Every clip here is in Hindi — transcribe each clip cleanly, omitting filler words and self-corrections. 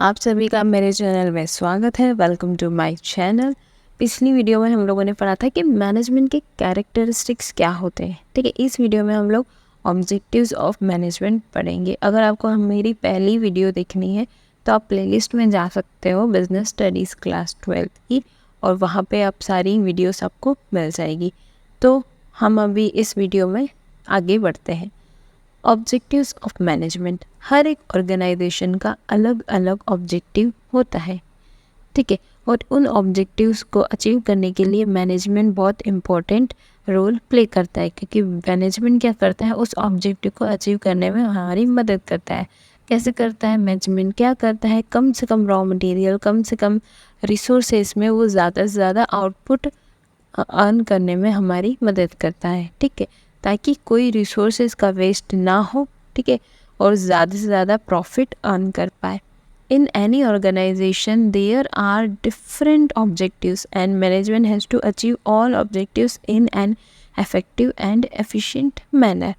आप सभी का मेरे चैनल में स्वागत है। Welcome to my channel. पिछली वीडियो में हम लोगों ने पढ़ा था कि मैनेजमेंट के कैरेक्टरिस्टिक्स क्या होते हैं। ठीक है, इस वीडियो में हम लोग ऑब्जेक्टिव्स ऑफ मैनेजमेंट पढ़ेंगे। अगर आपको मेरी पहली वीडियो देखनी है तो आप प्लेलिस्ट में जा सकते हो, बिजनेस स्टडीज़ क्लास 12 की, और वहाँ पे आप सारी वीडियोस आपको मिल जाएगी। तो हम अभी इस वीडियो में आगे बढ़ते हैं। ऑब्जेक्टिव्स ऑफ मैनेजमेंट, हर एक ऑर्गेनाइजेशन का अलग अलग ऑब्जेक्टिव होता है। ठीक है, और उन ऑब्जेक्टिव्स को अचीव करने के लिए मैनेजमेंट बहुत इम्पोर्टेंट रोल प्ले करता है, क्योंकि मैनेजमेंट क्या करता है, उस ऑब्जेक्टिव को अचीव करने में हमारी मदद करता है। कैसे करता है मैनेजमेंट? क्या करता है, कम से कम रॉ मटेरियल, कम से कम रिसोर्सेज में वो ज़्यादा से ज़्यादा आउटपुट अर्न करने में हमारी मदद करता है। ठीक है, ताकि कोई रिसोर्सेज का वेस्ट ना हो। ठीक है, और ज़्यादा से ज़्यादा प्रॉफिट अर्न कर पाए। In any organisation there are different objectives and management has to achieve all objectives in an effective and efficient manner.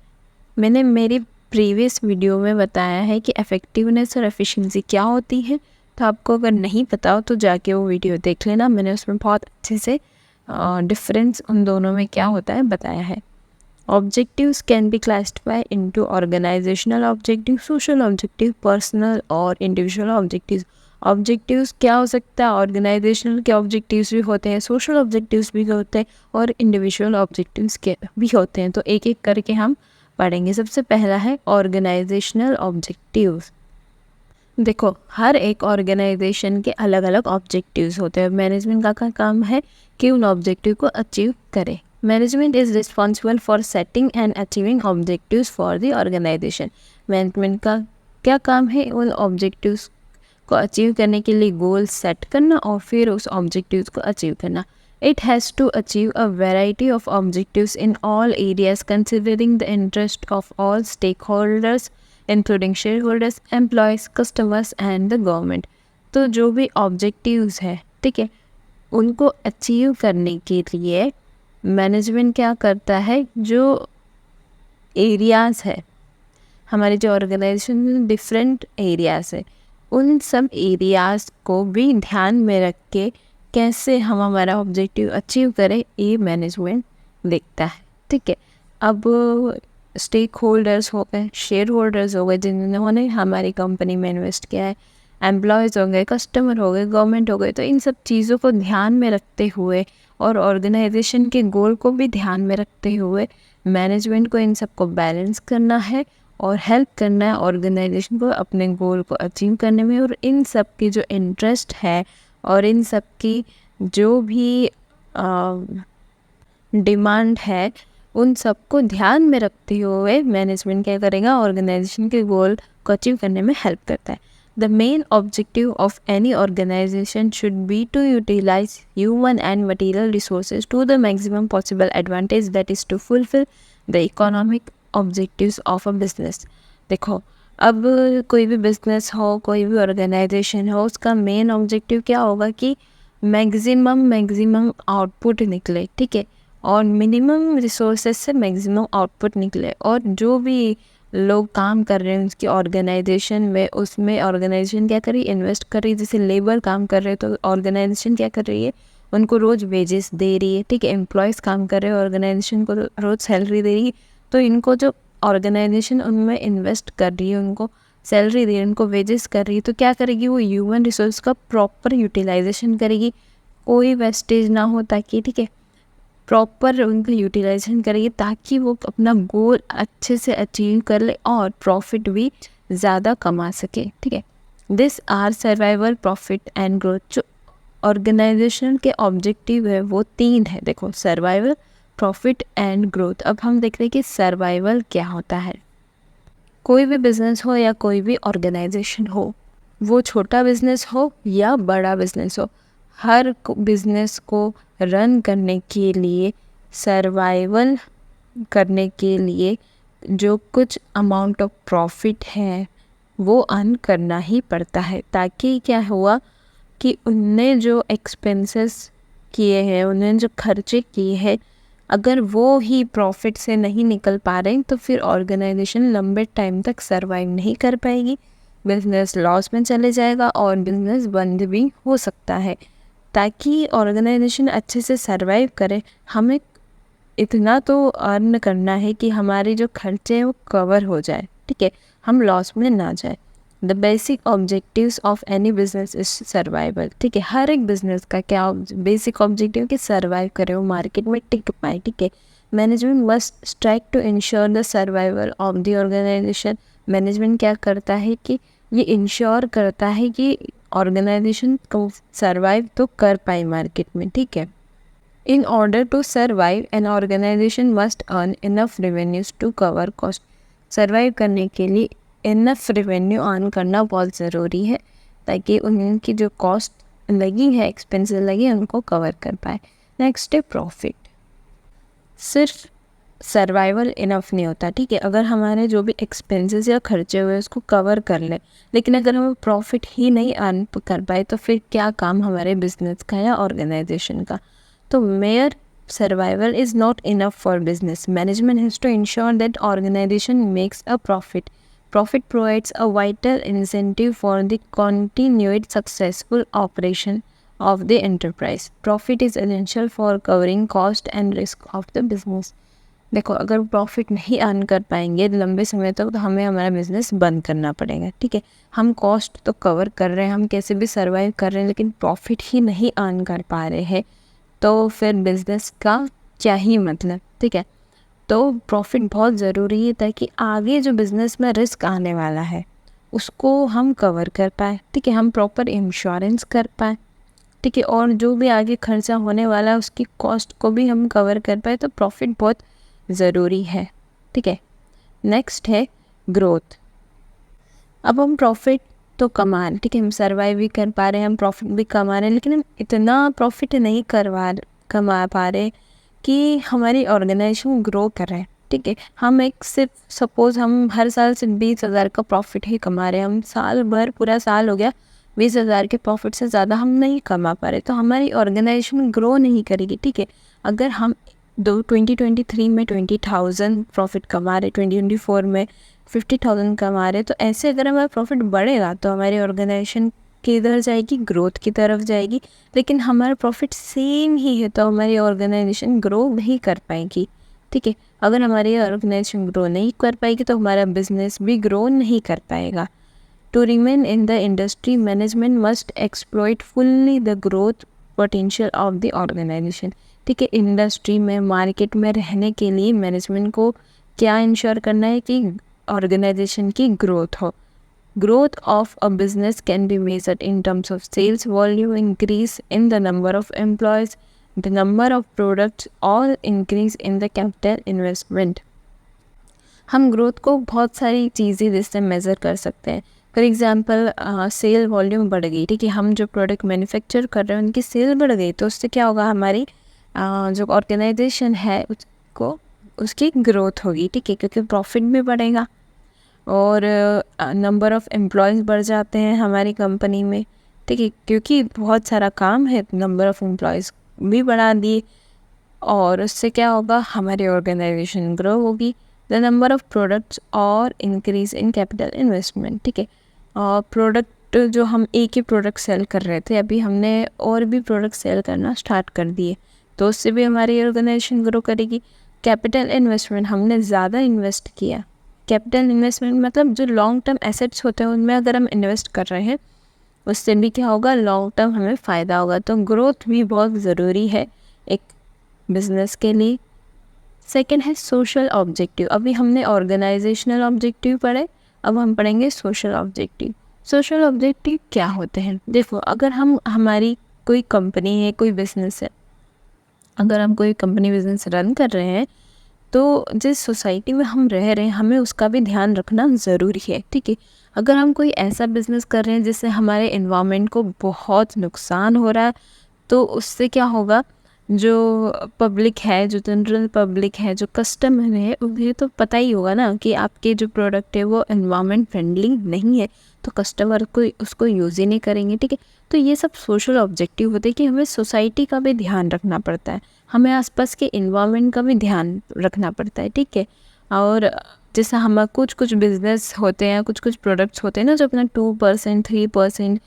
मैंने मेरी प्रीवियस वीडियो में बताया है कि इफ़ेक्टिवनेस और एफिशिएंसी क्या होती है। तो आपको अगर नहीं पता हो तो जाके वो वीडियो देख लेना, मैंने उसमें बहुत अच्छे से डिफरेंस उन दोनों में क्या होता है बताया है। Objectives can be classified into organizational objective, social objective, personal और individual objectives. Objectives क्या हो सकता है? ऑर्गेनाइजेशनल के ऑब्जेक्टिव्स भी होते हैं, सोशल ऑब्जेक्टिव्स भी होते हैं, और इंडिविजुअल ऑब्जेक्टिव्स के भी होते हैं। तो एक एक करके हम पढ़ेंगे। सबसे पहला है ऑर्गेनाइजेशनल ऑब्जेक्टिव्स। देखो, हर एक ऑर्गेनाइजेशन के अलग अलग ऑब्जेक्टिव्स होते हैं। मैनेजमेंट का काम है कि उन ऑब्जेक्टिव को अचीव करे। Management is responsible for setting and achieving objectives for the organisation. Management का क्या काम है? उन ऑब्जेक्टिव्स को अचीव करने के लिए गोल सेट करना और फिर उस ऑब्जेक्टिव्स को अचीव करना। It has to achieve a variety of objectives in all areas considering the interest of all stakeholders including shareholders, employees, customers and the government। तो जो भी ऑब्जेक्टिव्स है, ठीक है, उनको अचीव करने के लिए मैनेजमेंट क्या करता है? जो एरियाज़ है, हमारे जो ऑर्गेनाइजेशन में डिफरेंट एरियाज़ है, उन सब एरियाज़ को भी ध्यान में रख के कैसे हम हमारा ऑब्जेक्टिव अचीव करें, ये मैनेजमेंट देखता है। ठीक है, अब स्टेक होल्डर्स हो गए, शेयर होल्डर्स हो गए जिन्होंने हमारी कंपनी में इन्वेस्ट किया है, एम्प्लॉयज़ हो गए, कस्टमर हो गए, गवर्नमेंट हो गए। तो इन सब चीज़ों को ध्यान में रखते हुए और ऑर्गेनाइजेशन के गोल को भी ध्यान में रखते हुए मैनेजमेंट को इन सब को बैलेंस करना है और हेल्प करना है ऑर्गेनाइजेशन को अपने गोल को अचीव करने में। और इन सब की जो इंटरेस्ट है और इन सब की जो भी डिमांड है, उन सबको ध्यान में रखते हुए मैनेजमेंट क्या करेगा? ऑर्गेनाइजेशन के गोल को अचीव करने में हेल्प करता है। The main objective of any organisation should be to utilise human and material resources to the maximum possible advantage, that is to fulfil the economic objectives of a business. देखो, अब कोई भी बिजनेस हो, कोई भी ऑर्गेनाइजेशन हो, उसका मेन ऑब्जेक्टिव क्या होगा कि मैक्सिमम आउटपुट निकले। ठीक है, और मिनिमम रिसोर्सेज से मैक्सिमम आउटपुट निकले। और जो भी लोग काम कर रहे हैं उसकी ऑर्गेनाइजेशन में, उसमें ऑर्गेनाइजेशन क्या कर रही है? इन्वेस्ट कर रही है। जैसे लेबर काम कर रहे हैं तो ऑर्गेनाइजेशन क्या कर रही है? उनको रोज़ वेजेस दे रही है। ठीक है, एम्प्लॉयज़ काम कर रहे हैं, ऑर्गेनाइजेशन को रोज़ सैलरी दे रही है। तो इनको जो ऑर्गेनाइजेशन उनमें इन्वेस्ट कर रही है, उनको सैलरी दे रही है, उनको वेजेस कर रही है, तो क्या करेगी? वो ह्यूमन रिसोर्स का प्रॉपर यूटिलाइजेशन करेगी, कोई वेस्टेज ना हो, ताकि ठीक है प्रॉपर उनका यूटिलाइजेशन करेगी, ताकि वो अपना गोल अच्छे से अचीव कर ले और प्रॉफिट भी ज़्यादा कमा सके। ठीक है, this are survival, profit and growth. जो ऑर्गेनाइजेशन के ऑब्जेक्टिव है वो 3 है। देखो, सर्वाइवल, प्रॉफिट एंड ग्रोथ। अब हम देख रहे हैं कि सर्वाइवल क्या होता है। कोई भी बिजनेस हो या कोई भी ऑर्गेनाइजेशन हो, वो छोटा बिजनेस हो या बड़ा बिजनेस हो, हर बिजनेस को रन करने के लिए, सर्वाइवल करने के लिए जो कुछ अमाउंट ऑफ प्रॉफिट है वो अर्न करना ही पड़ता है। ताकि क्या हुआ कि उनने जो एक्सपेंसेस किए हैं, उन्होंने जो खर्चे किए हैं, अगर वो ही प्रॉफिट से नहीं निकल पा रहे तो फिर ऑर्गेनाइजेशन लंबे टाइम तक सर्वाइव नहीं कर पाएगी। बिजनेस लॉस में चले जाएगा और बिजनेस बंद भी हो सकता है। ताकि ऑर्गेनाइजेशन अच्छे से सरवाइव करे, हमें इतना तो अर्न करना है कि हमारे जो खर्चे हैं वो कवर हो जाए, ठीक है, हम लॉस में ना जाए। The basic objectives of any business is survival, ठीक है। हर एक बिजनेस का क्या बेसिक ऑब्जेक्टिव कि सर्वाइव करे, वो मार्केट में टिक पाए, ठीक है। Management must strike to ensure the survival of the organisation. Management क्या करता है कि ये इंश्योर करता है कि ऑर्गेनाइजेशन को सर्वाइव तो कर पाए मार्केट में, ठीक है। In order to survive, an organization must earn enough revenues to cover cost. Survive करने के लिए enough revenue earn करना बहुत ज़रूरी है ताकि उनकी जो कॉस्ट लगी है, एक्सपेंसेस लगी है, उनको कवर कर पाए। नेक्स्ट है प्रॉफिट। सिर्फ सर्वाइवल इनफ नहीं होता, ठीक है। अगर हमारे जो भी एक्सपेंसेस या खर्चे हुए उसको कवर कर ले, लेकिन अगर हम प्रॉफिट ही नहीं अर्न कर पाए तो फिर क्या काम हमारे बिजनेस का या ऑर्गेनाइजेशन का। तो mere survival is not enough for business. Management has to ensure that organization makes a profit. Profit provides a vital incentive for the continued successful operation of the enterprise. Profit is essential for covering cost and risk of the business. देखो, अगर प्रॉफिट नहीं अर्न कर पाएंगे लंबे समय तक तो हमें हमारा बिजनेस बंद करना पड़ेगा, ठीक है। हम कॉस्ट तो कवर कर रहे हैं, हम कैसे भी सर्वाइव कर रहे हैं, लेकिन प्रॉफिट ही नहीं अर्न कर पा रहे हैं तो फिर बिज़नेस का क्या ही मतलब, ठीक है। तो प्रॉफिट बहुत ज़रूरी है ताकि आगे जो बिज़नेस में रिस्क आने वाला है उसको हम कवर कर पाए, ठीक है, हम प्रॉपर इंश्योरेंस कर पाए, ठीक है, और जो भी आगे खर्चा होने वाला है उसकी कॉस्ट को भी हम कवर कर पाए। तो प्रॉफिट बहुत ज़रूरी है, ठीक है। नेक्स्ट है ग्रोथ। अब हम प्रॉफिट तो कमा रहे, ठीक है, हम सर्वाइव भी कर पा रहे हैं, हम प्रॉफिट भी कमा रहे हैं, लेकिन हम इतना प्रॉफिट नहीं कमा पा रहे कि हमारी ऑर्गेनाइजेशन ग्रो कर रहे हैं, ठीक है। हम एक सिर्फ सपोज़ हम हर साल सिर्फ 20,000 का प्रॉफिट ही कमा रहे हैं, हम साल भर पूरा साल हो गया 20,000 के प्रॉफिट से ज़्यादा हम नहीं कमा पा रहे, तो हमारी ऑर्गेनाइजेशन ग्रो नहीं करेगी, ठीक है। अगर हम 2023 में 20,000 प्रॉफिट कमा रहे, 2024 में 50,000 कमा रहे, तो ऐसे अगर हमारा प्रॉफिट बढ़ेगा तो हमारी ऑर्गेनाइजेशन किधर जाएगी, ग्रोथ की तरफ जाएगी। लेकिन हमारा प्रॉफिट सेम ही है तो हमारी ऑर्गेनाइजेशन ग्रो नहीं कर पाएगी, ठीक है। अगर हमारी ऑर्गेनाइजेशन ग्रो नहीं कर पाएगी तो हमारा बिजनेस भी ग्रो नहीं कर पाएगा। To remain in the industry, management must exploit fully the growth potential of the organisation, ठीक है। इंडस्ट्री में, मार्केट में रहने के लिए मैनेजमेंट को क्या इंश्योर करना है कि ऑर्गेनाइजेशन की ग्रोथ हो। Growth of a business can be measured in terms of sales volume, increase in the number of employees, the number of products और increase in the capital investment. हम ग्रोथ को बहुत सारी चीज़ें जिससे मेज़र कर सकते हैं। फॉर एग्ज़ाम्पल सेल वॉल्यूम बढ़ गई, ठीक है, हम जो प्रोडक्ट मैन्युफैक्चर कर रहे हैं उनकी सेल बढ़ गई तो उससे क्या होगा, हमारी जो ऑर्गेनाइजेशन है उसको उसकी ग्रोथ होगी, ठीक है, क्योंकि प्रॉफिट भी बढ़ेगा और नंबर ऑफ़ एम्प्लॉयज़ बढ़ जाते हैं हमारी कंपनी में, ठीक है, क्योंकि बहुत सारा काम है, नंबर ऑफ़ एम्प्लॉयज़ भी बढ़ा दिए और उससे क्या होगा, हमारी ऑर्गेनाइजेशन ग्रो होगी। द नंबर ऑफ़ प्रोडक्ट्स और इंक्रीज़ इन कैपिटल इन्वेस्टमेंट, ठीक है। और प्रोडक्ट जो हम एक ही प्रोडक्ट सेल कर रहे थे, अभी हमने और भी प्रोडक्ट सेल करना स्टार्ट कर दिए तो उससे भी हमारी ऑर्गेनाइजेशन ग्रो करेगी। कैपिटल इन्वेस्टमेंट, हमने ज़्यादा इन्वेस्ट किया। कैपिटल इन्वेस्टमेंट मतलब जो लॉन्ग टर्म एसेट्स होते हैं उनमें अगर हम इन्वेस्ट कर रहे हैं उससे भी क्या होगा, लॉन्ग टर्म हमें फ़ायदा होगा। तो ग्रोथ भी बहुत ज़रूरी है एक बिज़नेस के लिए। सेकंड है सोशल ऑब्जेक्टिव। अभी हमने ऑर्गेनाइजेशनल ऑब्जेक्टिव पढ़े, अब हम पढ़ेंगे सोशल ऑब्जेक्टिव। सोशल ऑब्जेक्टिव क्या होते हैं, देखो, अगर हमारी कोई कंपनी है, कोई बिज़नेस है, अगर हम कोई कंपनी बिज़नेस रन कर रहे हैं तो जिस सोसाइटी में हम रह रहे हैं हमें उसका भी ध्यान रखना ज़रूरी है, ठीक है। अगर हम कोई ऐसा बिज़नेस कर रहे हैं जिससे हमारे एनवायरनमेंट को बहुत नुकसान हो रहा है तो उससे क्या होगा, जो पब्लिक है, जो जनरल पब्लिक है, जो कस्टमर है, उन्हें तो पता ही होगा ना कि आपके जो प्रोडक्ट है वो एनवायरनमेंट फ्रेंडली नहीं है तो कस्टमर को उसको यूज़ ही नहीं करेंगे, ठीक है। तो ये सब सोशल ऑब्जेक्टिव होते हैं कि हमें सोसाइटी का भी ध्यान रखना पड़ता है, हमें आसपास के एनवायरनमेंट का भी ध्यान रखना पड़ता है, ठीक है। और जैसे हम कुछ कुछ बिजनेस होते हैं, कुछ कुछ प्रोडक्ट्स होते हैं ना, जो अपना 2% 3%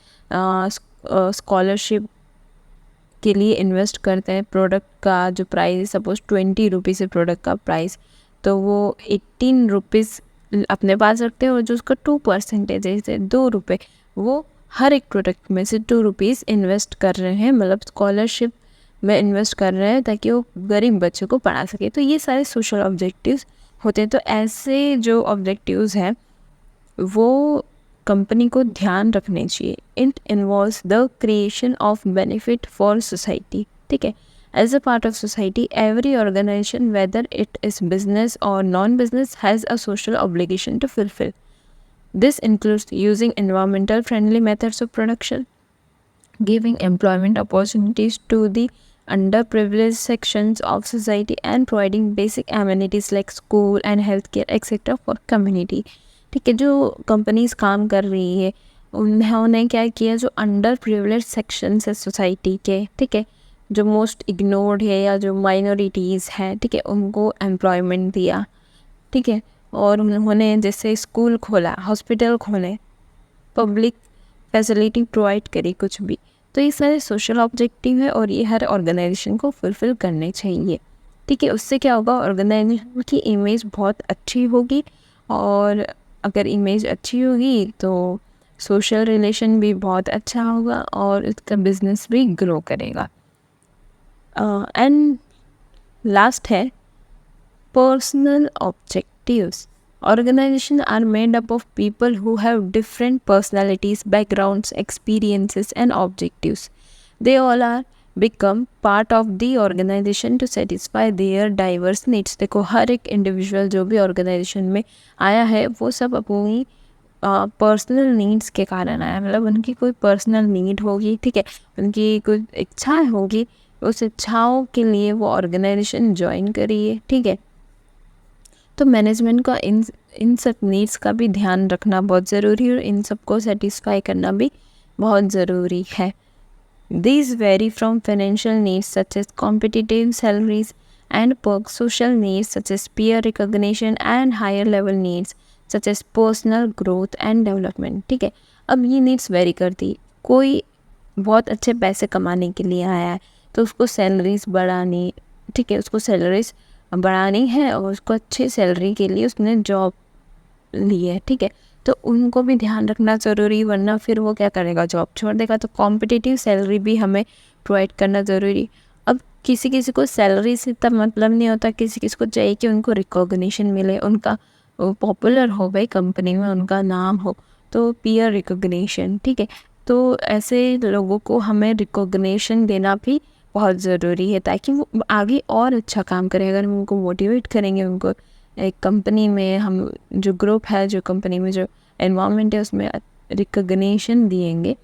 स्कॉलरशिप के लिए इन्वेस्ट करते हैं। प्रोडक्ट का जो प्राइस सपोज 20 रुपीज़ है प्रोडक्ट का प्राइस, तो वो 18 रुपीज़ अपने पास रखते हैं, और जो उसका 2% है जैसे 2 रुपये, वो हर एक प्रोडक्ट में से 2 रुपीज़ इन्वेस्ट कर रहे हैं, मतलब स्कॉलरशिप में इन्वेस्ट कर रहे हैं ताकि वो गरीब बच्चों को पढ़ा सके। तो ये सारे सोशल ऑब्जेक्टिव्स होते हैं। तो ऐसे जो ऑब्जेक्टिव्स हैं वो कंपनी को ध्यान रखने चाहिए। It involves the creation of benefit for society, ठीक है। As a part of society, every organisation whether it is business और non business has a social obligation to fulfill. This includes using environmental friendly methods of production, giving employment opportunities to the underprivileged sections of society, and providing basic amenities like school and healthcare etc. for community. ठीक है, जो कंपनीज काम कर रही है उन्होंने क्या किया, जो अंडर प्रिविलेज सेक्शंस है सोसाइटी के, ठीक है, जो मोस्ट इग्नोर्ड है या जो माइनॉरिटीज़ हैं, ठीक है, उनको एम्प्लॉयमेंट दिया, ठीक है। और उन्होंने जैसे स्कूल खोला, हॉस्पिटल खोले, पब्लिक फैसिलिटी प्रोवाइड करी, कुछ भी। तो ये सारे सोशल ऑब्जेक्टिव है और ये हर ऑर्गेनाइजेशन को फुलफ़िल करने चाहिए, ठीक है। उससे क्या होगा, ऑर्गेनाइजेशन की इमेज बहुत अच्छी होगी, और अगर इमेज अच्छी होगी तो सोशल रिलेशन भी बहुत अच्छा होगा और इसका बिजनेस भी ग्रो करेगा। एंड लास्ट है personal objectives. Organizations are made up of people who have different personalities, backgrounds, experiences, and objectives. They all are become part of the organization to satisfy their diverse needs. देखो, हर एक इंडिविजुअल जो भी ऑर्गेनाइजेशन में आया है वो सब अपनी पर्सनल नीड्स के कारण आया, मतलब उनकी कोई पर्सनल नीड होगी, ठीक है, उनकी कोई इच्छाएं होगी, उस इच्छाओं के लिए वो ऑर्गेनाइजेशन ज्वाइन करिए, ठीक है। तो मैनेजमेंट का इन सब नीड्स का भी ध्यान रखना बहुत ज़रूरी है और इन सब को सेटिस्फाई करना भी बहुत ज़रूरी है। These vary from financial needs such as competitive salaries and perks, social needs such as peer recognition, and higher level needs such as personal growth and development, ठीक है। अब ये नीड्स वेरी करती, कोई बहुत अच्छे पैसे कमाने के लिए आया है तो उसको सैलरीज बढ़ानी, ठीक है, उसको सैलरीज बढ़ानी है और उसको अच्छी सैलरी के लिए उसने जॉब ली है, ठीक है। तो उनको भी ध्यान रखना ज़रूरी, वरना फिर वो क्या करेगा, जॉब छोड़ देगा। तो कॉम्पिटिटिव सैलरी भी हमें प्रोवाइड करना ज़रूरी। अब किसी किसी को सैलरी से इतना मतलब नहीं होता, किसी किसी को चाहिए कि उनको रिकॉग्निशन मिले, उनका पॉपुलर हो भाई कंपनी में, उनका नाम हो, तो पीयर रिकॉग्निशन, ठीक है। तो ऐसे लोगों को हमें रिकॉग्निशन देना भी बहुत ज़रूरी है ताकि वो आगे और अच्छा काम करें। अगर हम उनको मोटिवेट करेंगे, उनको एक कंपनी में हम जो ग्रुप है, जो कंपनी में जो एनवायरनमेंट है उसमें रिकॉग्निशन दिएंगे,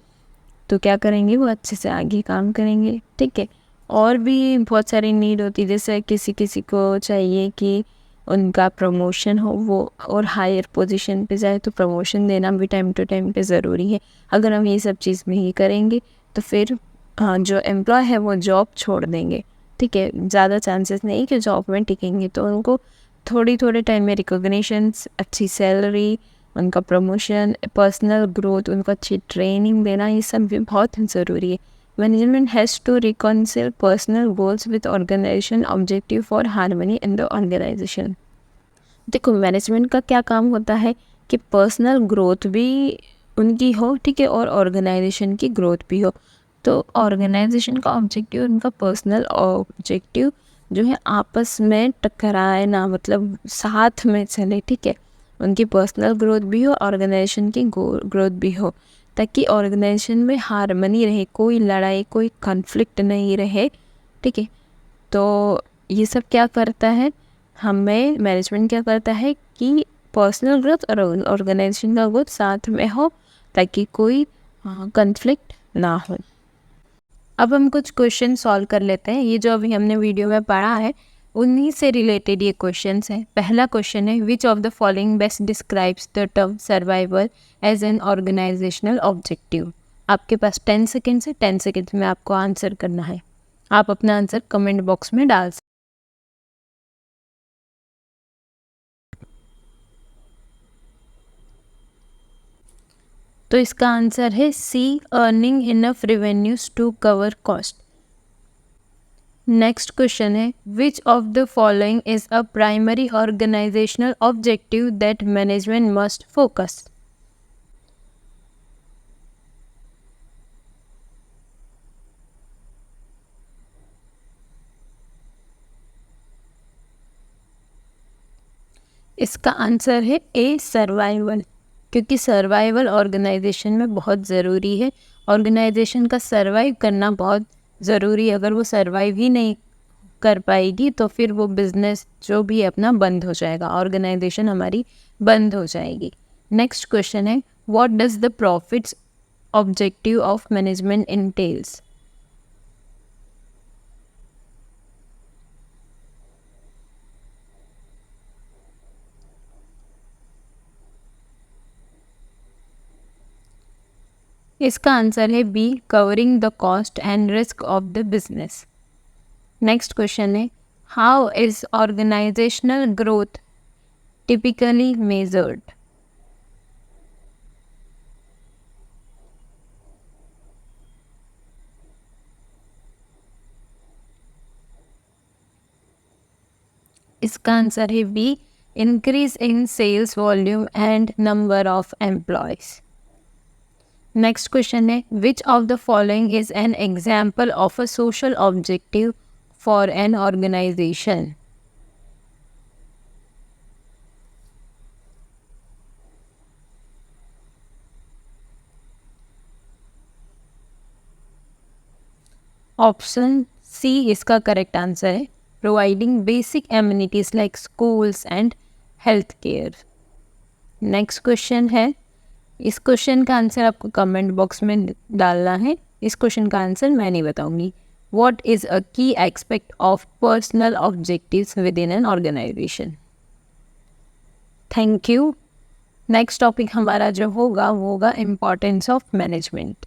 तो क्या करेंगे, वो अच्छे से आगे काम करेंगे, ठीक है। और भी बहुत सारी नीड होती है, जैसे किसी किसी को चाहिए कि उनका प्रमोशन हो, वो और हायर पोजीशन पे जाए, तो प्रमोशन देना भी टाइम टू टाइम पे ज़रूरी है। अगर हम ये सब चीज़ नहीं करेंगे तो फिर जो एम्प्लॉय है वो जॉब छोड़ देंगे, ठीक है, ज़्यादा चांसेस नहीं कि जॉब में टिकेंगे। तो उनको थोड़े टाइम में रिकॉग्निशंस, अच्छी सैलरी, उनका प्रमोशन, पर्सनल ग्रोथ, उनको अच्छी ट्रेनिंग देना, ये सब भी बहुत ज़रूरी है। Management has to reconcile personal goals with organisation objective for harmony in the organisation. देखो, मैनेजमेंट का क्या काम होता है कि पर्सनल ग्रोथ भी उनकी हो, ठीक है, और ऑर्गेनाइजेशन की ग्रोथ भी हो। तो ऑर्गेनाइजेशन का ऑब्जेक्टिव, उनका पर्सनल ऑब्जेक्टिव जो है आपस में टकराए ना, मतलब साथ में चले, ठीक है। उनकी पर्सनल ग्रोथ भी हो, ऑर्गेनाइजेशन की ग्रोथ भी हो, ताकि ऑर्गेनाइजेशन में हार्मनी रहे, कोई लड़ाई, कोई कॉन्फ्लिक्ट नहीं रहे, ठीक है। तो ये सब क्या करता है, हमें मैनेजमेंट क्या करता है कि पर्सनल ग्रोथ और ऑर्गेनाइजेशन का ग्रोथ साथ में हो, ताकि कोई कॉन्फ्लिक्ट ना हो। अब हम कुछ क्वेश्चन सॉल्व कर लेते हैं। ये जो अभी हमने वीडियो में पढ़ा है उन्हीं से रिलेटेड ये क्वेश्चंस हैं। पहला क्वेश्चन है, which of the following best describes the term survival as an organisational objective. आपके पास 10 सेकेंड्स है, 10 सेकेंड्स में आपको आंसर करना है। आप अपना आंसर कमेंट बॉक्स में डाल सकते। तो इसका आंसर है C, earning enough revenues to cover cost. Next question है which of the following is a primary organisational objective that management must focus. इसका आंसर है ए, सर्वाइवल, क्योंकि सर्वाइवल ऑर्गेनाइजेशन में बहुत ज़रूरी है। ऑर्गेनाइजेशन का सर्वाइव करना बहुत ज़रूरी है। अगर वो सर्वाइव ही नहीं कर पाएगी तो फिर वो बिजनेस जो भी है अपना बंद हो जाएगा, ऑर्गेनाइजेशन हमारी बंद हो जाएगी। नेक्स्ट क्वेश्चन है what does the profits objective of management entails. इसका आंसर है B, covering the cost and risk of the business. Next question है how is organisational growth typically measured. इसका आंसर है B, increase in sales volume and number of employees. Next question है which of the following is an example of a social objective for an organisation. Option C इसका करेक्ट आंसर है, providing basic amenities like schools and health care. Next question है, इस क्वेश्चन का आंसर आपको कमेंट बॉक्स में डालना है। इस क्वेश्चन का आंसर मैं नहीं बताऊंगी। What is a key aspect of personal objectives with in an organisation. Thank you. Next topic हमारा जो होगा वो होगा इम्पॉर्टेंस ऑफ मैनेजमेंट।